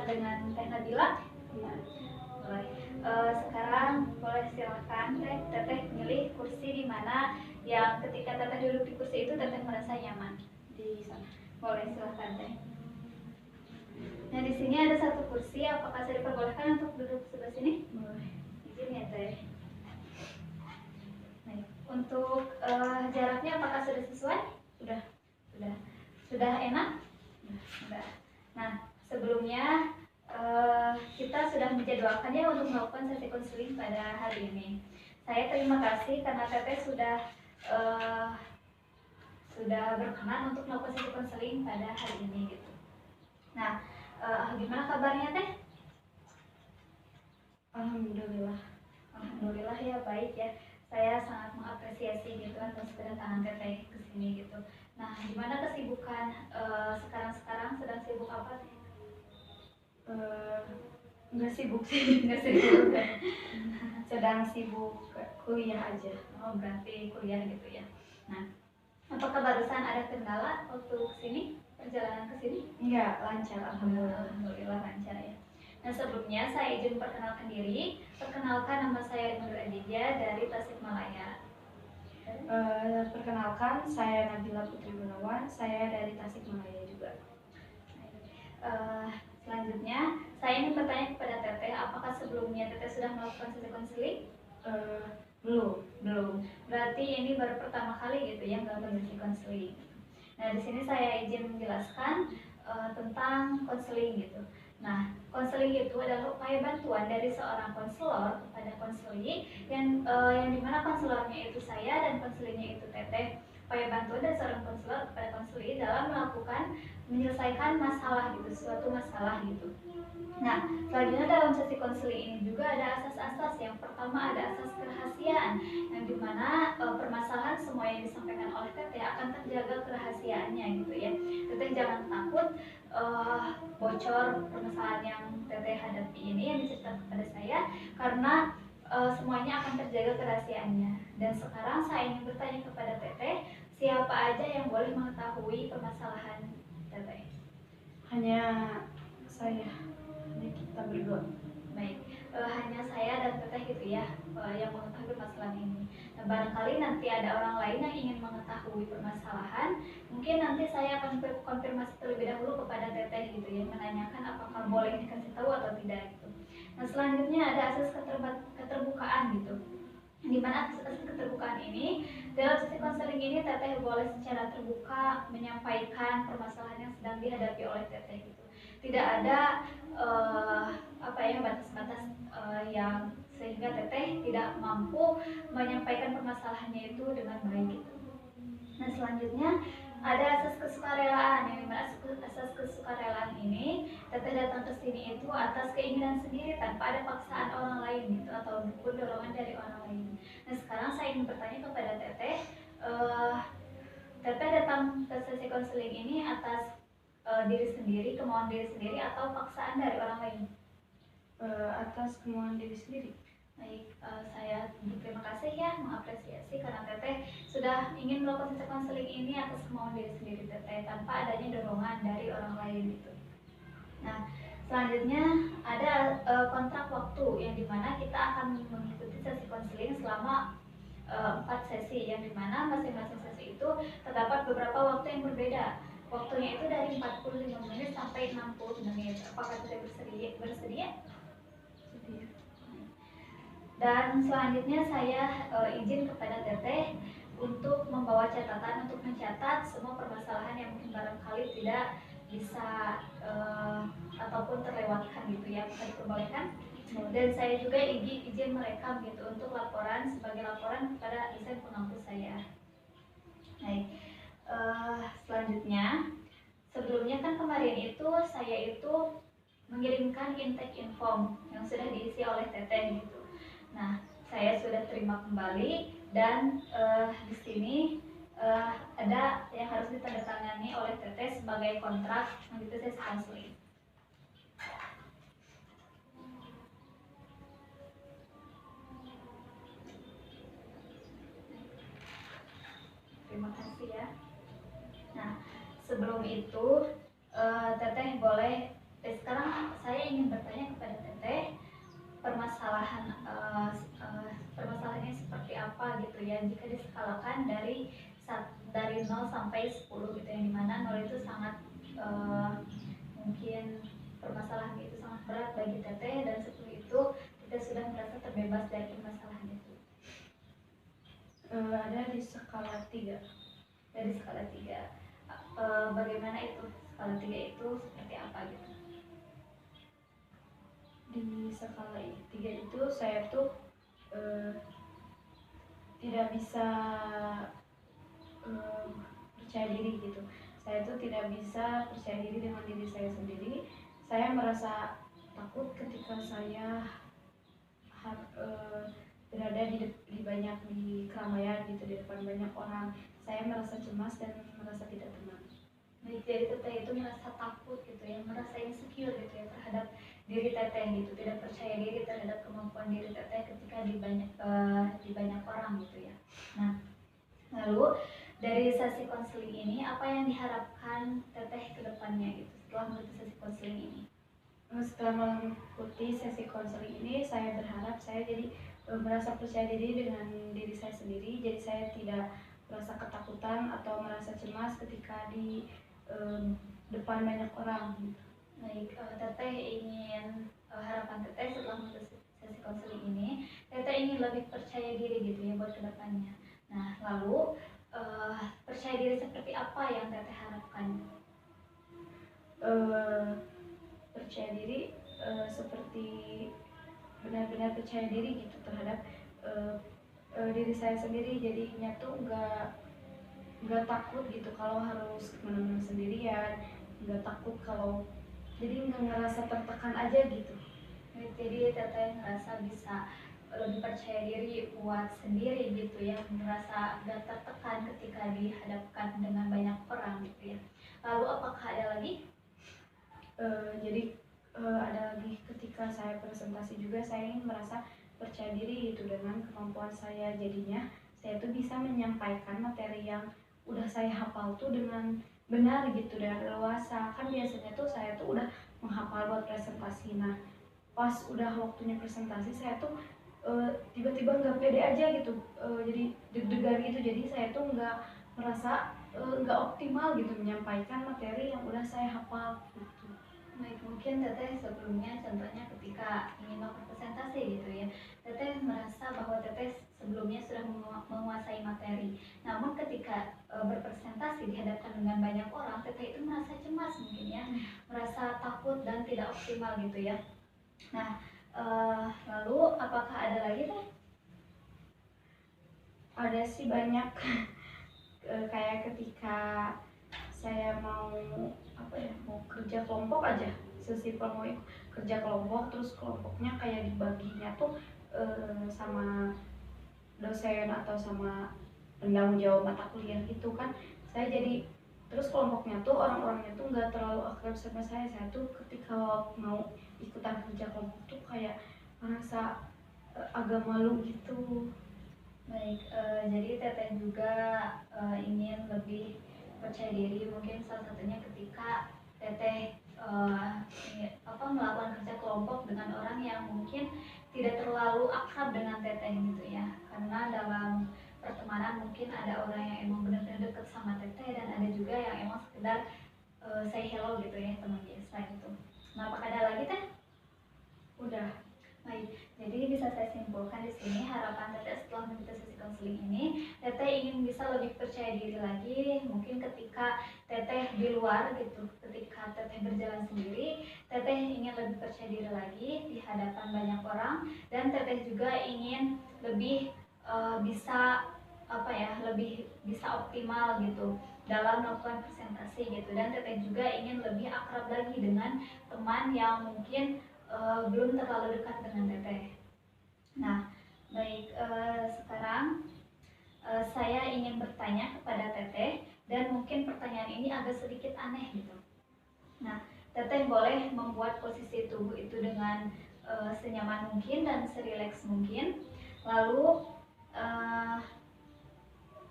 dengan Teh Nabila? Iya. Boleh. Sekarang boleh silakan Teteh pilih kursi di mana yang ketika Teteh duduk di kursi itu Teteh merasa nyaman di sana. Boleh silakan Teh. Nah di sini ada satu kursi, apakah saya diperbolehkan untuk duduk sebelah sini? Boleh. Izin ya Teh. Baik. Untuk jaraknya apakah sudah sesuai? Sudah. Sudah enak? Sudah. Nah sebelumnya kita sudah menjadwalkan ya untuk melakukan sesi konseling pada hari ini. Saya terima kasih karena Teteh sudah berkenan untuk melakukan sesi konseling pada hari ini gitu. Nah, gimana kabarnya Teh? Alhamdulillah. Alhamdulillah ya, baik ya. Saya sangat mengapresiasi gitu atas kedatangan Teteh ke sini gitu. Nah, gimana kesibukan sekarang sedang sibuk apa Teh? Nggak sibuk sih. Nggak sibuk kan? Sedang sibuk kuliah aja. Oh, berarti kuliah gitu ya. Nah, apakah barusan ada kendala waktu kesini? Perjalanan ke sini? Enggak, lancar alhamdulillah. Alhamdulillah lancar ya. Nah sebelumnya saya izin perkenalkan diri. Perkenalkan, nama saya Nur Aditya dari Tasikmalaya. Perkenalkan, saya Nabila Putri Gunawan, saya dari Tasikmalaya juga. Selanjutnya saya ingin bertanya kepada Teteh, apakah sebelumnya Teteh sudah melakukan sesi konseling? Belum. Berarti ini baru pertama kali gitu ya melakukan sesi konseling. Nah di sini saya izin menjelaskan tentang konseling gitu. Nah, konseling itu adalah upaya bantuan dari seorang konselor kepada konseli yang dimana konselornya itu saya dan konselingnya itu Teteh. Upaya bantuan dari seorang konselor kepada konseli dalam menyelesaikan masalah gitu, suatu masalah gitu. Nah, selanjutnya dalam sesi konseling ini juga ada asas-asas. Yang pertama ada asas kerahasiaan, yang dimana permasalahan semua yang disampaikan oleh Teteh akan terjaga kerahasiaannya gitu ya. Teteh jangan takut bocor permasalahan yang Teteh hadapi ini yang diceritakan kepada saya, karena semuanya akan terjaga kerahasiaannya. Dan sekarang saya ingin bertanya kepada Teteh, siapa aja yang boleh mengetahui permasalahan Teteh? Hanya saya. Kita berdua. Baik, hanya saya dan Teteh gitu ya yang mengetahui permasalahan ini. Nah, barangkali nanti ada orang lain yang ingin mengetahui permasalahan, mungkin nanti saya akan konfirmasi terlebih dahulu kepada Teteh gitu ya, menanyakan apakah boleh dikasih tahu atau tidak gitu. Nah selanjutnya ada asas keterbukaan gitu, di mana asas keterbukaan ini dalam sesi konseling ini Teteh boleh secara terbuka menyampaikan permasalahan yang sedang dihadapi oleh Teteh gitu. Tidak ada batas-batas yang sehingga Teteh tidak mampu menyampaikan permasalahannya itu dengan baik gitu. Nah selanjutnya ada asas kesukarelaan, yang dimana asas kesukarelaan ini Teteh datang ke sini itu atas keinginan sendiri tanpa ada paksaan orang lain gitu ataupun dorongan dari orang lain. Nah sekarang saya ingin bertanya kepada Teteh, Teteh datang ke sesi konseling ini atas diri sendiri, kemauan diri sendiri atau paksaan dari orang lain? Atas kemauan diri sendiri. Baik, saya berterima kasih ya, mengapresiasi karena Teteh sudah ingin melakukan sesi konseling ini atas kemauan diri sendiri Teteh tanpa adanya dorongan dari orang lain gitu. Nah, selanjutnya ada kontrak waktu yang dimana kita akan mengikuti sesi konseling selama 4 sesi, yang dimana masing-masing sesi itu terdapat beberapa waktu yang berbeda. Waktunya itu dari 45 menit sampai 60 menit. Apakah Teteh bersedia? Sedia. Dan selanjutnya saya izin kepada Teteh untuk membawa catatan untuk mencatat semua permasalahan yang mungkin barangkali tidak bisa ataupun terlewatkan gitu ya, bisa diperbolehkan. Dan saya juga izin merekam gitu untuk laporan sebagai laporan kepada dosen pengampu saya. Baik, selanjutnya sebelumnya kan kemarin itu saya itu mengirimkan intake inform yang sudah diisi oleh Teteh gitu. Nah, saya sudah terima kembali dan di sini ada yang harus ditandatangani oleh Teteh sebagai kontrak mengikuti sesi konseling. Terima kasih ya. Nah, sebelum itu Teteh boleh sekarang saya ingin bertanya kepada Teteh, permasalahannya seperti apa gitu ya jika diskalakan dari 0 sampai 10 gitu, yang dimana 0 itu sangat mungkin permasalahan itu sangat berat bagi Teteh, dan 10 itu kita sudah merasa terbebas dari permasalahan itu. Ada di skala 3. Dari skala 3, bagaimana itu skala 3 itu seperti apa gitu? Di skala 3 itu saya tuh tidak bisa percaya diri gitu. Saya tuh tidak bisa percaya diri dengan diri saya sendiri. Saya merasa takut ketika saya berada di keramaian gitu, di depan banyak orang. Saya merasa cemas dan merasa tidak tenang. Baik, jadi Teteh itu merasa takut gitu ya, merasa insecure gitu ya terhadap diri Teteh gitu, tidak percaya diri terhadap kemampuan diri Teteh ketika di banyak orang gitu ya. Nah, lalu dari sesi konseling ini apa yang diharapkan Teteh ke depannya gitu setelah mengikuti sesi konseling ini? Setelah mengikuti sesi konseling ini, saya berharap saya jadi merasa percaya diri dengan diri saya sendiri. Jadi saya tidak merasa ketakutan atau merasa cemas ketika di depan banyak orang. Baik, Teteh ingin harapan Teteh setelah mengikuti sesi konseling ini, Teteh ingin lebih percaya diri gitu ya buat kedepannya. Nah, lalu percaya diri seperti apa yang Teteh harapkan? Percaya diri seperti benar-benar percaya diri gitu terhadap diri saya sendiri. Jadinya tuh nggak takut gitu kalau harus kemana-mana sendirian, nggak takut kalau jadi nggak ngerasa tertekan aja gitu. Jadi Teteh ngerasa bisa lebih percaya diri buat sendiri gitu ya, merasa gak tertekan ketika dihadapkan dengan banyak orang gitu ya. Lalu apakah ada lagi? Jadi ada lagi ketika saya presentasi juga, saya ingin merasa percaya diri gitu dengan kemampuan saya. Jadinya saya tuh bisa menyampaikan materi yang udah saya hafal tuh dengan benar gitu dan leluasa. Kan biasanya tuh saya tuh udah menghafal buat presentasi. Nah, pas udah waktunya presentasi saya tuh tiba-tiba nggak pede aja gitu, jadi deg-degan gitu. Jadi saya tuh nggak merasa nggak optimal gitu menyampaikan materi yang udah saya hafal gitu. Baik, mungkin Teteh sebelumnya contohnya ketika ingin melakukan presentasi gitu ya, Teteh merasa bahwa Teteh sebelumnya sudah menguasai materi. Namun ketika berpresentasi dihadapkan dengan banyak orang, Teteh itu merasa cemas mungkin ya, merasa takut dan tidak optimal gitu ya. Nah, lalu apakah ada lagi Teh? Ada sih banyak. Kayak ketika saya mau mau kerja kelompok aja, sesimpel mau kerja kelompok, terus kelompoknya kayak dibaginya tuh sama dosen atau sama penanggung jawab mata kuliah gitu kan. Saya jadi terus kelompoknya tuh orang-orangnya tuh nggak terlalu akrab sama saya tuh ketika mau ikutan kerja kelompok tuh kayak merasa agak malu gitu. Baik, jadi Teteh juga ingin lebih percaya diri, mungkin salah satunya ketika Teteh melakukan kerja kelompok dengan orang yang mungkin tidak terlalu akrab dengan Teteh gitu ya, karena dalam pertemanan mungkin ada orang yang emang benar-benar dekat sama Teteh, dan ada juga yang emang sekedar say hello gitu ya, teman biasa gitu. Nah, apakah ada lagi Teh? Udah. Baik, jadi bisa saya simpulkan di sini harapan Teteh setelah mengikuti sesi konseling ini, Teteh ingin bisa lebih percaya diri lagi. Mungkin ketika Teteh di luar gitu, ketika Teteh berjalan sendiri, Teteh ingin lebih percaya diri lagi di hadapan banyak orang, dan Teteh juga ingin lebih bisa lebih bisa optimal gitu dalam melakukan presentasi gitu, dan Teteh juga ingin lebih akrab lagi dengan teman yang mungkin belum terlalu dekat dengan Teteh. Nah, baik, sekarang saya ingin bertanya kepada Teteh, dan mungkin pertanyaan ini agak sedikit aneh gitu. Nah, Teteh boleh membuat posisi tubuh itu dengan senyaman mungkin dan serileks mungkin. Lalu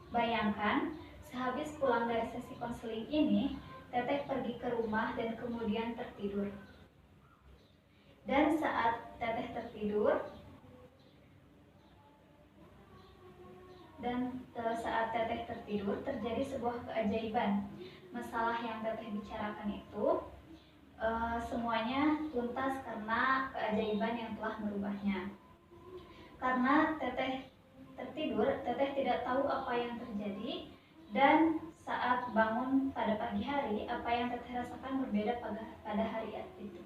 bayangkan sehabis pulang dari sesi konseling ini, Teteh pergi ke rumah dan kemudian tertidur. Dan saat teteh tertidur, terjadi sebuah keajaiban. Masalah yang teteh bicarakan itu semuanya tuntas karena keajaiban yang telah merubahnya. Karena teteh tertidur, teteh tidak tahu apa yang terjadi, dan saat bangun pada pagi hari, apa yang teteh rasakan berbeda pada hari itu.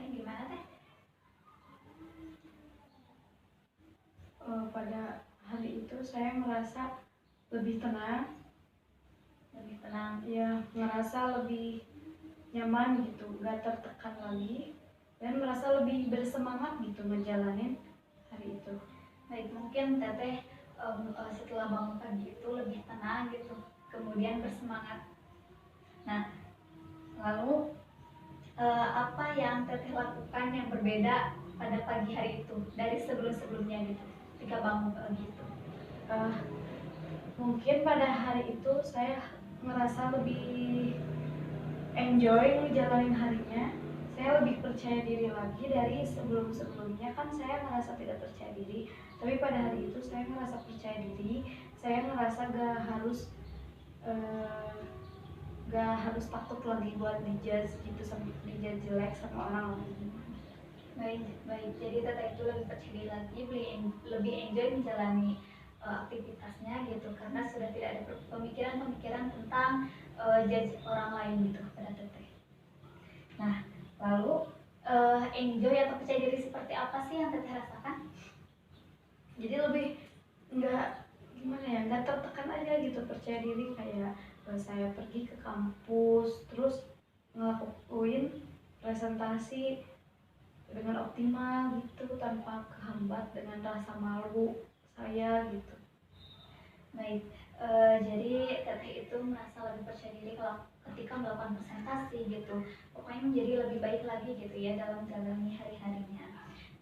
Gimana teh? Pada hari itu saya merasa lebih tenang, ya, merasa lebih nyaman gitu, gak tertekan lagi, dan merasa lebih bersemangat gitu ngejalanin hari itu. Baik, mungkin teteh setelah bangun pagi itu lebih tenang gitu, kemudian bersemangat. Nah, lalu apa yang teteh lakukan yang berbeda pada pagi hari itu dari sebelum-sebelumnya gitu, ketika bangun pagi itu? Mungkin pada hari itu saya merasa lebih enjoy ngejalanin harinya. Saya lebih percaya diri lagi dari sebelum-sebelumnya. Kan saya merasa tidak percaya diri, tapi pada hari itu saya merasa percaya diri. Saya merasa gak harus takut lagi buat dijudge gitu, dijudge jelek sama orang lain. Baik. Jadi teteh itu lebih percaya diri lagi, lebih enjoy menjalani aktivitasnya gitu, karena sudah tidak ada pemikiran-pemikiran tentang judge orang lain gitu pada teteh. Nah, lalu enjoy atau percaya diri seperti apa sih yang teteh rasakan? Jadi lebih nggak tertekan aja gitu, percaya diri. Kayak saya pergi ke kampus terus ngelakuin presentasi dengan optimal gitu, tanpa kehambat dengan rasa malu saya gitu. Baik, jadi teteh itu merasa lebih percaya diri kalau ketika melakukan presentasi gitu, pokoknya menjadi lebih baik lagi gitu ya dalam menjalani hari-harinya.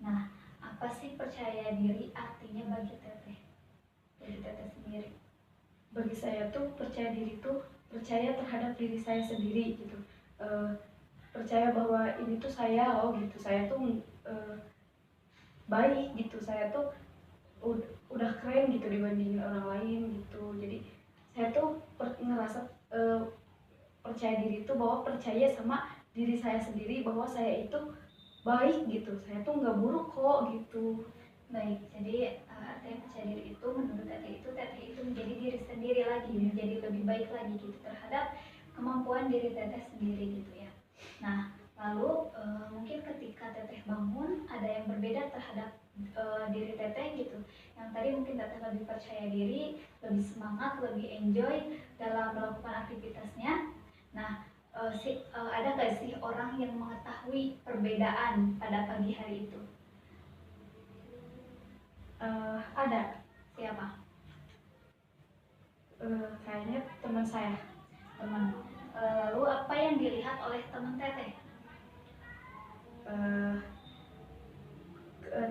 Nah, apa sih percaya diri artinya bagi teteh sendiri? Bagi saya tuh percaya diri tuh percaya terhadap diri saya sendiri gitu, percaya bahwa ini tuh saya loh gitu, saya tuh baik gitu, saya tuh udah keren gitu dibandingin orang lain gitu. Jadi saya tuh ngerasa percaya diri itu bahwa percaya sama diri saya sendiri bahwa saya itu baik gitu, saya tuh nggak buruk kok gitu. Baik, jadi artinya percaya diri itu menurut teteh itu menjadi diri sendiri lagi, menjadi lebih baik lagi gitu terhadap kemampuan diri teteh sendiri gitu ya. Nah, lalu mungkin ketika teteh bangun ada yang berbeda terhadap diri teteh gitu, yang tadi mungkin teteh lebih percaya diri, lebih semangat, lebih enjoy dalam melakukan aktivitasnya. Nah, ada gak sih orang yang mengetahui perbedaan pada pagi hari itu? Ada. Siapa? Kayaknya teman saya. Teman. Lalu apa yang dilihat oleh teman teteh?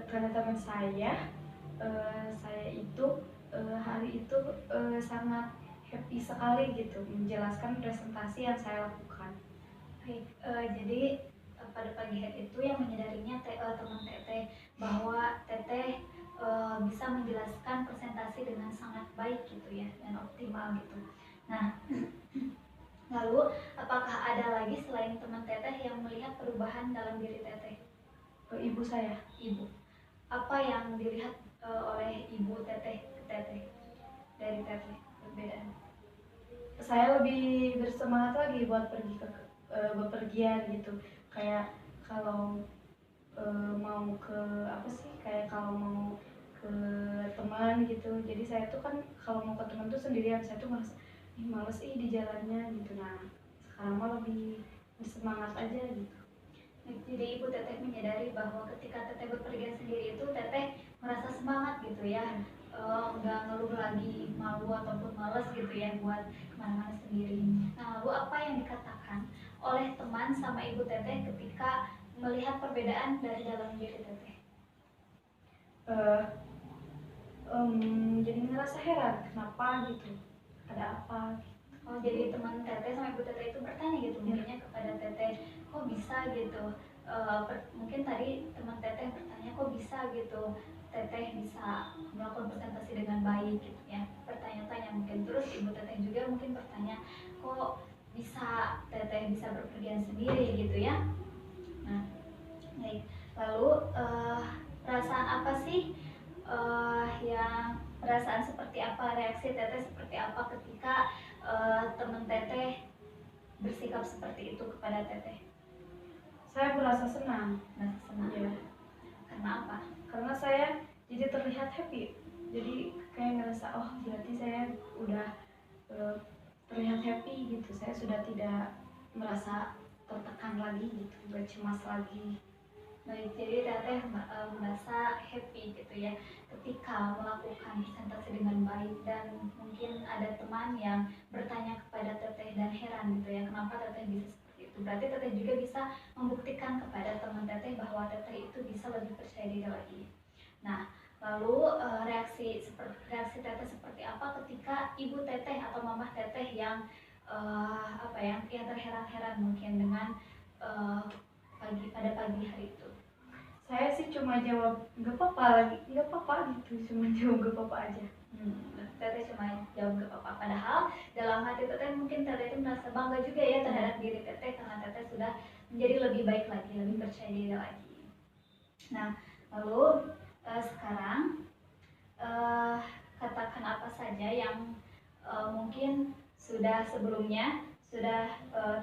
Karena teman saya itu hari itu sangat happy sekali gitu menjelaskan presentasi yang saya lakukan. Baik, jadi pada pagi hari itu yang menyadarinya teman teteh bahwa teteh bisa menjelaskan presentasi dengan sangat baik gitu ya, dan optimal gitu. Nah, lalu apakah ada lagi selain teman teteh yang melihat perubahan dalam diri teteh? Ibu saya. Ibu. Apa yang dilihat oleh ibu teteh ke teteh dari teteh perbedaan? Saya lebih bersemangat lagi buat pergi ke bepergian gitu. Kayak kalau mau ke kayak kalau mau ke teman gitu. Jadi saya tuh kan kalau mau ke teman tuh sendirian, saya tuh merasa males di jalannya gitu. Nah, sekarang mah lebih bersemangat aja gitu. Jadi ibu teteh menyadari bahwa ketika teteh berpergian sendiri itu teteh merasa semangat gitu ya, nggak ngeluh lagi malu ataupun males gitu ya buat kemana-mana sendiri. Nah, lalu apa yang dikatakan oleh teman sama ibu teteh ketika melihat perbedaan dari dalam diri teteh? Jadi ngerasa heran kenapa gitu, ada apa gitu. Oh, jadi teman teteh sama ibu teteh itu bertanya gitu mungkinnya kepada teteh, kok bisa gitu. Mungkin tadi teman teteh bertanya kok bisa gitu teteh bisa melakukan presentasi dengan baik gitu ya, bertanya-tanya mungkin. Terus ibu teteh juga mungkin bertanya kok bisa teteh bisa berpergian sendiri gitu ya. Nah, baik. Lalu perasaan apa sih yang perasaan seperti apa, reaksi teteh seperti apa ketika teman teteh bersikap seperti itu kepada teteh? Saya merasa senang. Merasa senang. Iya. Karena apa? Karena saya jadi terlihat happy. Jadi kayak ngerasa oh berarti saya udah terlihat happy gitu. Saya sudah tidak merasa tertekan lagi gitu, bercemas lagi. Baik, jadi teteh merasa happy gitu ya ketika melakukan presentasi dengan baik, dan mungkin ada teman yang bertanya kepada teteh dan heran gitu ya kenapa teteh bisa seperti itu. Berarti teteh juga bisa membuktikan kepada teman teteh bahwa teteh itu bisa lebih percaya diri lagi. Nah, lalu reaksi teteh seperti apa ketika ibu teteh atau mamah teteh yang yang terheran-heran mungkin dengan pada pagi hari itu? Saya sih cuma jawab nggak apa-apa lagi, nggak apa-apa gitu, cuma jawab nggak apa-apa aja. Teteh cuma jawab nggak apa-apa, padahal dalam hati teteh mungkin teteh itu merasa bangga juga ya terhadap diri teteh karena teteh sudah menjadi lebih baik lagi, lebih percaya diri lagi. Nah, lalu sekarang katakan apa saja yang mungkin sudah sebelumnya sudah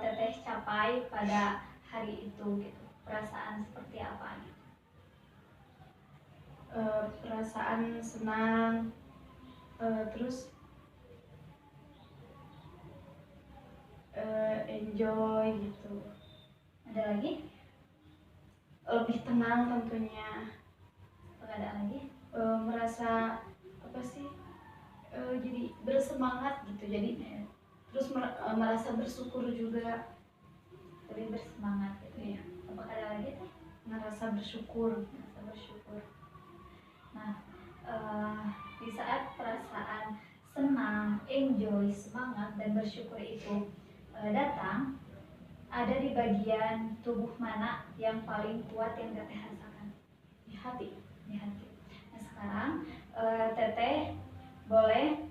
teteh capai pada hari itu gitu, perasaan seperti apa gitu? Perasaan senang, terus enjoy gitu. Ada lagi? Lebih tenang tentunya. Ada lagi? Merasa apa sih? Jadi bersemangat gitu. Jadi terus merasa bersyukur juga. Lebih bersemangat gitu ya. Apakah ada lagi teh? Merasa bersyukur. Merasa bersyukur. Nah, di saat perasaan senang, enjoy, semangat, dan bersyukur itu datang, ada di bagian tubuh mana yang paling kuat yang teteh rasakan? Di hati. Di hati. Nah, sekarang teteh boleh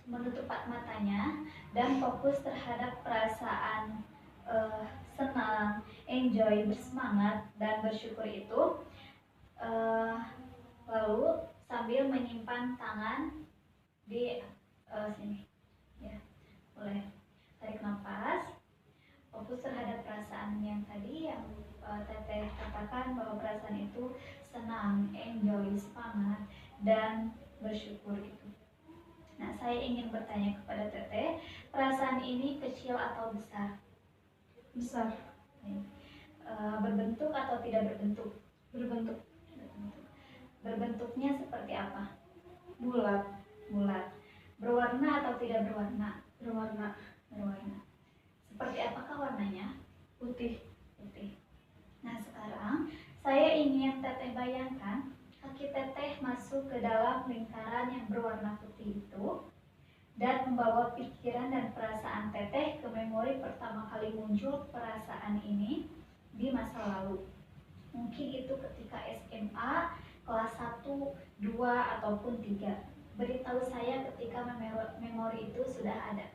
menutup matanya dan fokus terhadap perasaan senang, enjoy, bersemangat, dan bersyukur itu. Lalu sambil menyimpan tangan di sini ya, boleh tarik nafas, fokus terhadap perasaan yang tadi yang teteh katakan bahwa perasaan itu senang, enjoy, semangat, dan bersyukur itu. Nah, saya ingin bertanya kepada teteh, perasaan ini kecil atau besar? Besar. Berbentuk atau tidak berbentuk? Berbentuk. Berbentuknya seperti apa? Bulat. Bulat. Berwarna atau tidak berwarna? Berwarna. Berwarna. Seperti apakah warnanya? Putih. Putih. Nah, sekarang saya ingin teteh bayangkan kaki teteh masuk ke dalam lingkaran yang berwarna putih itu dan membawa pikiran dan perasaan teteh ke memori pertama kali muncul perasaan ini di masa lalu. Mungkin itu ketika SMA kelas 1, 2, ataupun 3. Beritahu saya ketika memori itu sudah ada.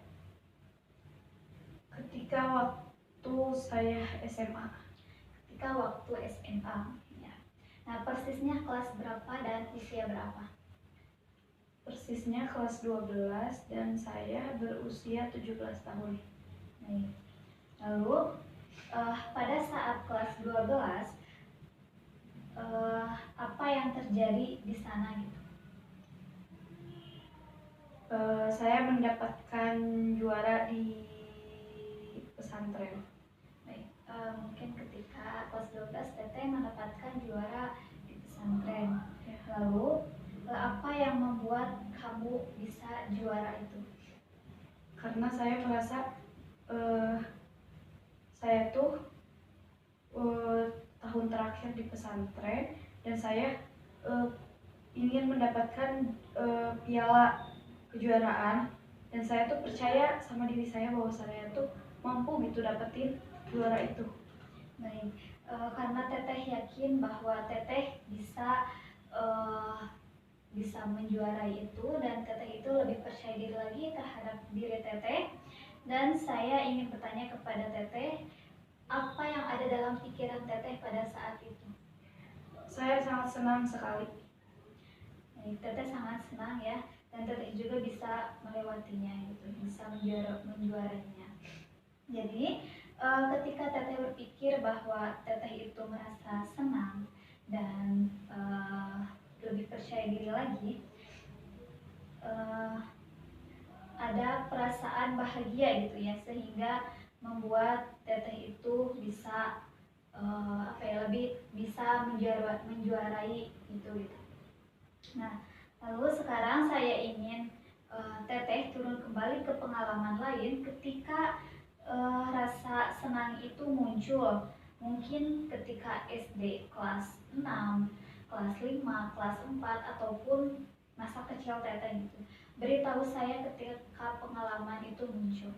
Ketika waktu saya SMA. Ketika waktu SMA ya. Nah, persisnya kelas berapa dan usia berapa? Persisnya kelas 12 dan saya berusia 17 tahun. Baik. Lalu pada saat kelas 12 apa yang terjadi di sana gitu? Saya mendapatkan juara di pesantren. Baik, mungkin ketika kelas 12 teteh mendapatkan juara di pesantren. Ya. Lalu apa yang membuat kamu bisa juara itu? Karena saya merasa saya tuh tahun terakhir di pesantren dan saya ingin mendapatkan piala kejuaraan, dan saya tuh percaya sama diri saya bahwa saya tuh mampu gitu dapetin juara itu. Baik, karena teteh yakin bahwa teteh eh, bisa menjuarai itu dan teteh itu lebih percaya diri lagi terhadap diri teteh, dan saya ingin bertanya kepada teteh, apa yang ada dalam pikiran teteh pada saat itu? Saya sangat senang sekali. Baik, teteh sangat senang ya, dan teteh juga bisa melewatinya gitu, bisa menjuarainya. Jadi ketika teteh berpikir bahwa teteh itu merasa senang dan lebih percaya diri lagi, eh, ada perasaan bahagia gitu ya, sehingga membuat teteh itu bisa apa ya, lebih bisa menjuarai itu gitu. Nah, lalu sekarang saya ingin teteh turun kembali ke pengalaman lain ketika rasa senang itu muncul. Mungkin ketika SD kelas 6, kelas 5, kelas 4, ataupun masa kecil teteh gitu. Beritahu saya ketika pengalaman itu muncul.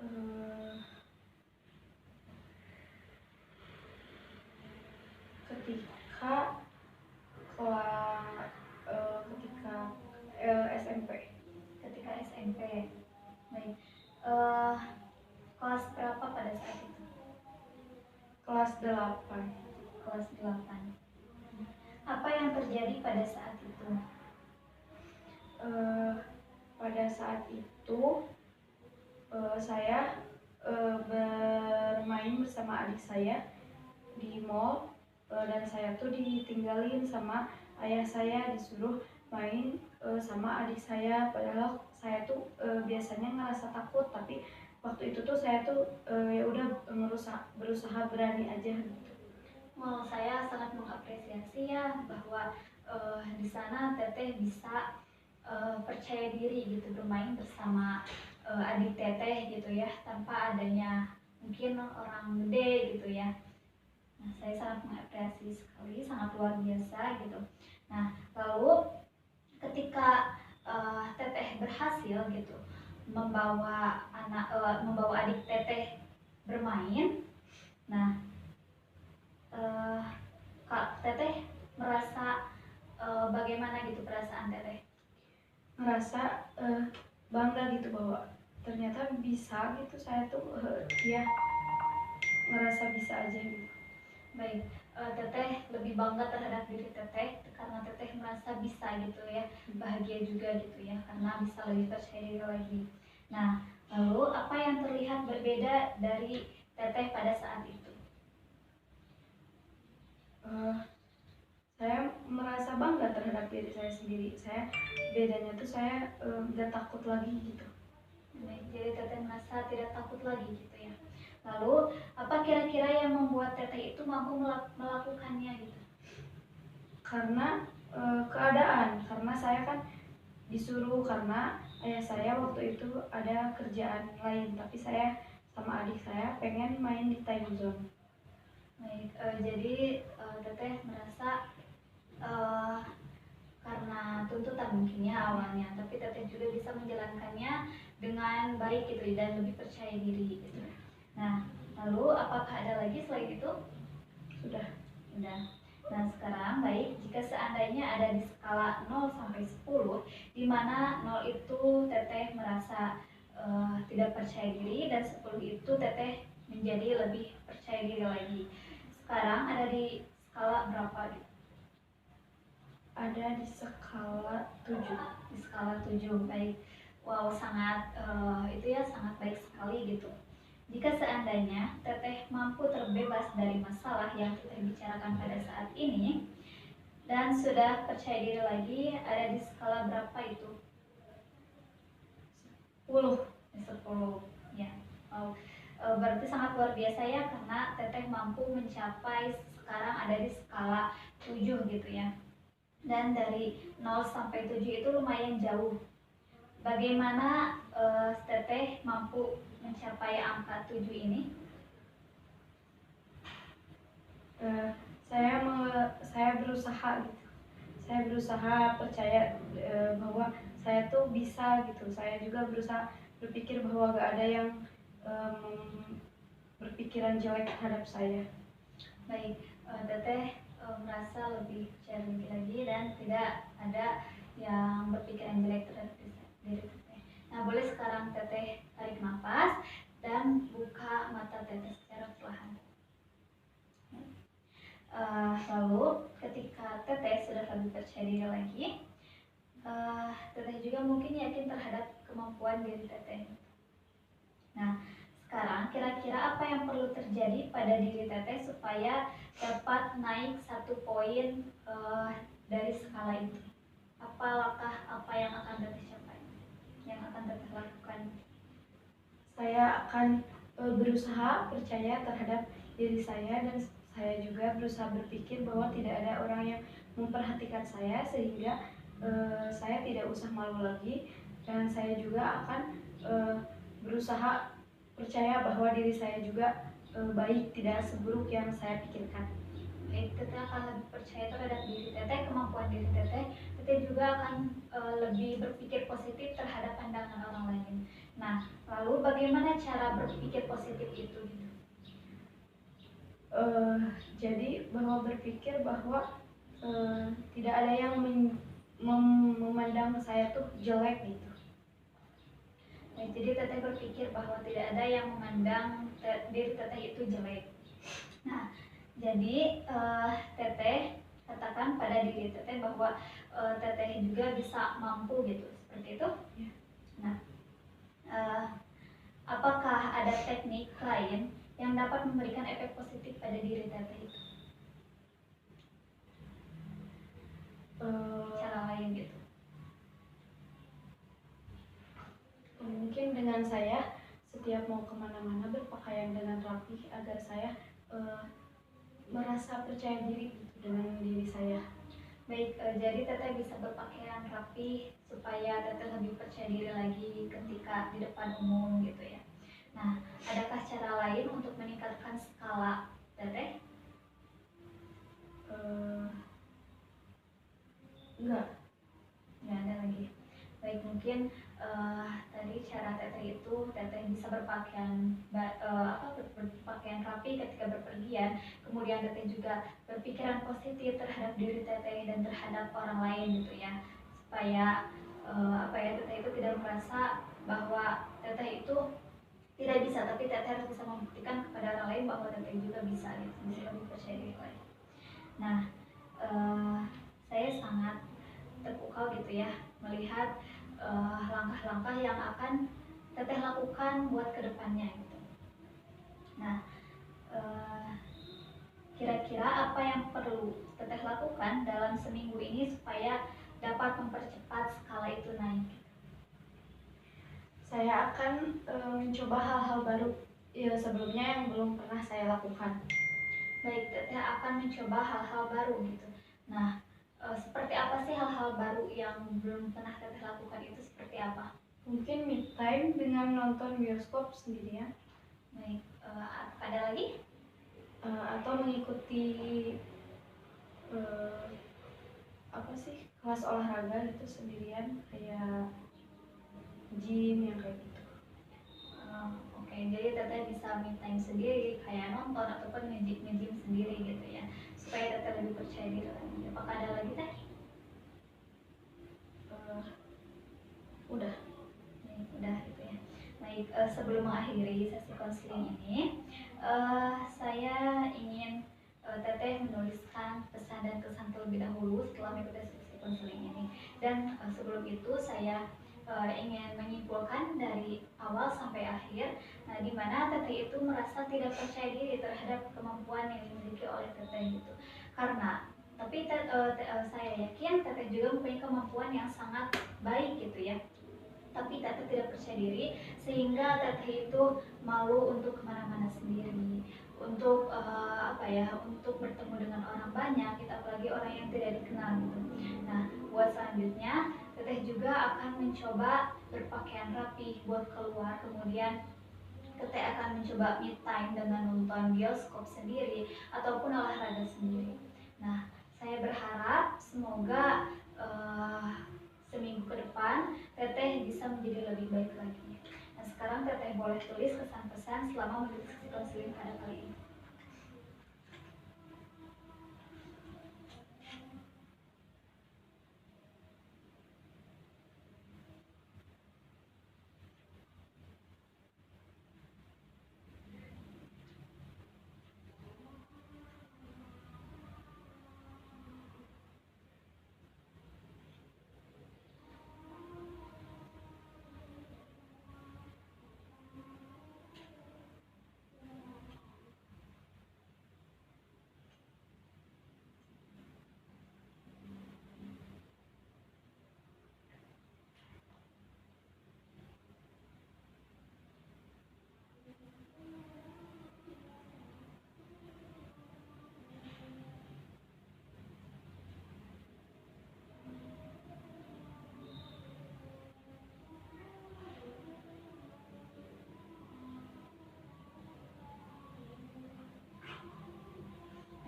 Eh, ketika ketika SMP. Ketika SMP. Baik. Eh, kelas berapa pada saat itu? Kelas 8. Kelas 8. Apa yang terjadi pada saat itu? Pada saat itu saya bermain bersama adik saya di mall, dan saya tuh ditinggalin sama ayah saya, disuruh main sama adik saya, padahal saya tuh biasanya ngerasa takut, tapi waktu itu tuh saya tuh ya udah berusaha berani aja gitu. Wow, saya sangat mengapresiasi ya bahwa di sana teteh bisa percaya diri gitu bermain bersama adik teteh gitu ya, tanpa adanya mungkin orang gede gitu ya. Nah, saya sangat mengapresiasi sekali, sangat luar biasa gitu. Nah, lalu ketika teteh berhasil gitu membawa adik teteh bermain, nah Kak Teteh merasa bagaimana gitu perasaan Teteh? Ngerasa bangga gitu bahwa ternyata bisa gitu, saya tuh ya ngerasa bisa aja gitu. Baik, Teteh lebih bangga terhadap diri Teteh karena Teteh merasa bisa gitu ya, bahagia juga gitu ya karena bisa lebih percaya diri lagi. Nah, lalu apa yang terlihat berbeda dari Teteh pada saat itu? Saya merasa bangga terhadap diri saya sendiri. Saya bedanya tuh saya nggak takut lagi gitu. Baik, jadi Teteh merasa tidak takut lagi gitu ya. Lalu apa kira-kira yang membuat Teteh itu mampu melakukannya gitu? Karena keadaan, karena saya kan disuruh, karena ayah saya waktu itu ada kerjaan lain, tapi saya sama adik saya pengen main di time zone. Baik, jadi Teteh merasa uh, karena tuntutan mungkin ya awalnya, tapi Teteh juga bisa menjalankannya dengan baik gitu dan lebih percaya diri gitu. Nah, lalu apakah ada lagi selain itu? Sudah. Nah, sekarang baik, jika seandainya ada di skala 0 sampai 10, di mana 0 itu Teteh merasa tidak percaya diri dan 10 itu Teteh menjadi lebih percaya diri lagi. Sekarang ada di skala berapa gitu? Ada di skala 7. Di skala 7, baik. Wow, sangat itu ya sangat baik sekali gitu. Jika seandainya Teteh mampu terbebas dari masalah yang Teteh bicarakan pada saat ini dan sudah percaya diri lagi, ada di skala berapa itu? 10. 10 ya. Wow. Berarti sangat luar biasa ya karena Teteh mampu mencapai sekarang ada di skala 7 gitu ya. Dan dari 0 sampai 7 itu lumayan jauh. Bagaimana Teteh mampu mencapai angka 7 ini? Saya berusaha gitu. Saya berusaha percaya bahwa saya tuh bisa gitu. Saya juga berusaha berpikir bahwa gak ada yang berpikiran jelek terhadap saya. Baik, Teteh merasa lebih percaya diri lagi dan tidak ada yang berpikiran jelek terhadap diri Teteh. Nah, boleh sekarang Teteh tarik nafas dan buka mata Teteh secara perlahan. Lalu ketika Teteh sudah lebih percaya diri lagi, Teteh juga mungkin yakin terhadap kemampuan diri Teteh. Nah, sekarang kira-kira apa yang perlu terjadi pada diri Teteh supaya dapat naik 1 poin dari skala itu? Apa langkah apa yang akan Teteh capai? Yang akan Teteh lakukan? Saya akan berusaha percaya terhadap diri saya, dan saya juga berusaha berpikir bahwa tidak ada orang yang memperhatikan saya, sehingga saya tidak usah malu lagi, dan saya juga akan berusaha percaya bahwa diri saya juga baik, tidak seburuk yang saya pikirkan. Baik, Teteh akan lebih percaya terhadap diri Teteh, kemampuan diri Teteh. Teteh juga akan lebih berpikir positif terhadap pandangan orang lain. Nah, lalu bagaimana cara berpikir positif itu? Jadi bahwa berpikir bahwa tidak ada yang memandang saya tuh jelek gitu. Nah, jadi Teteh berpikir bahwa tidak ada yang memandang diri Teteh itu jelek. Nah, jadi Teteh katakan pada diri Teteh bahwa Teteh juga bisa mampu gitu, seperti itu. Ya. Nah, apakah ada teknik lain yang dapat memberikan efek positif pada diri Teteh itu? Cara lain gitu. Mungkin dengan saya setiap mau kemana-mana berpakaian dengan rapi agar saya merasa percaya diri gitu dengan diri saya. Baik, jadi Teteh bisa berpakaian rapi supaya Teteh lebih percaya diri lagi ketika di depan umum gitu ya. Nah, adakah cara lain untuk meningkatkan skala Teteh? Enggak ada lagi. Baik, mungkin tadi cara Teteh itu Teteh bisa berpakaian berpakaian rapi ketika berpergian, kemudian Teteh juga berpikiran positif terhadap diri Teteh dan terhadap orang lain gitu ya, supaya Teteh itu tidak merasa bahwa Teteh itu tidak bisa, tapi Teteh harus bisa membuktikan kepada orang lain bahwa Teteh juga bisa gitu, bisa lebih percaya diri lagi. Nah, saya sangat terpukau gitu ya melihat langkah-langkah yang akan Teteh lakukan buat kedepannya gitu. Nah, kira-kira apa yang perlu Teteh lakukan dalam seminggu ini supaya dapat mempercepat skala itu naik? Saya akan mencoba hal-hal baru ya sebelumnya yang belum pernah saya lakukan. Baik, Teteh akan mencoba hal-hal baru gitu. Nah, seperti apa sih hal-hal baru yang belum pernah Teteh lakukan itu, seperti apa? Mungkin me time dengan nonton bioskop sendirian. Baik, ada lagi? Atau mengikuti kelas olahraga gitu sendirian, kayak gym yang kayak gitu. Oke, jadi Teteh bisa me time sendiri kayak nonton ataupun nge-gym sendiri gitu ya, supaya Teteh lebih percaya diri lagi. Apakah ada lagi Teh? Udah gitu ya. Baik, sebelum mengakhiri sesi konseling ini, saya ingin Teteh menuliskan pesan dan kesan terlebih dahulu setelah mengikuti sesi konseling ini. Dan sebelum itu saya ingin menyimpulkan dari awal sampai akhir, di mana Teteh itu merasa tidak percaya diri terhadap kemampuan yang dimiliki oleh Teteh gitu. Tapi saya yakin Teteh juga mempunyai kemampuan yang sangat baik gitu ya. Tapi Teteh tidak percaya diri sehingga Teteh itu malu untuk kemana-mana sendiri, untuk untuk bertemu dengan orang banyak, gitu, apalagi orang yang tidak dikenal gitu. Nah, buat selanjutnya Teteh juga akan mencoba berpakaian rapi buat keluar, kemudian Teteh akan mencoba me time dengan nonton bioskop sendiri ataupun olahraga sendiri. Nah, saya berharap semoga seminggu ke depan Teteh bisa menjadi lebih baik lagi. Nah, sekarang Teteh boleh tulis kesan-pesan rasakan selama mengikuti sesi konseling pada kali ini?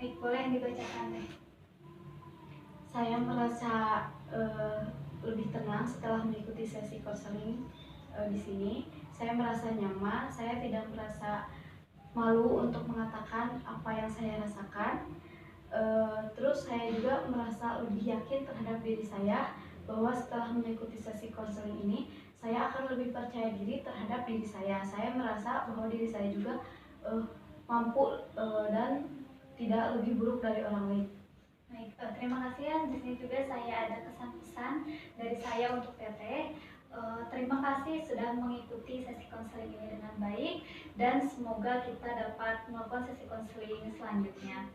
Baik, boleh yang dibacakan deh. Saya merasa lebih tenang setelah mengikuti sesi konseling di sini. Saya merasa nyaman, saya tidak merasa malu untuk mengatakan apa yang saya rasakan. Terus saya juga merasa lebih yakin terhadap diri saya bahwa setelah mengikuti sesi konseling ini, saya akan lebih percaya diri terhadap diri saya. Saya merasa bahwa diri saya juga mampu dan tidak lebih buruk dari orang lain. Baik, terima kasih ya. Di sini juga saya ada pesan-pesan dari saya untuk Teteh. Terima kasih sudah mengikuti sesi konseling ini dengan baik dan semoga kita dapat melakukan sesi konseling selanjutnya.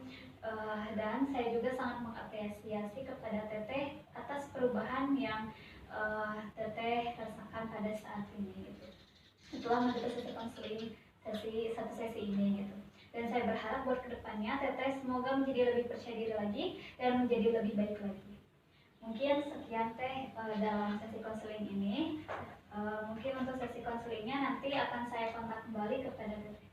Dan saya juga sangat mengapresiasi kepada Teteh atas perubahan yang Teteh rasakan pada saat ini gitu. Setelah mengikuti sesi konseling satu sesi ini gitu. Dan saya berharap buat kedepannya Teteh semoga menjadi lebih percaya diri lagi dan menjadi lebih baik lagi. Mungkin sekian Teh dalam sesi konseling ini. Mungkin untuk sesi konselingnya nanti akan saya kontak kembali kepada Teteh.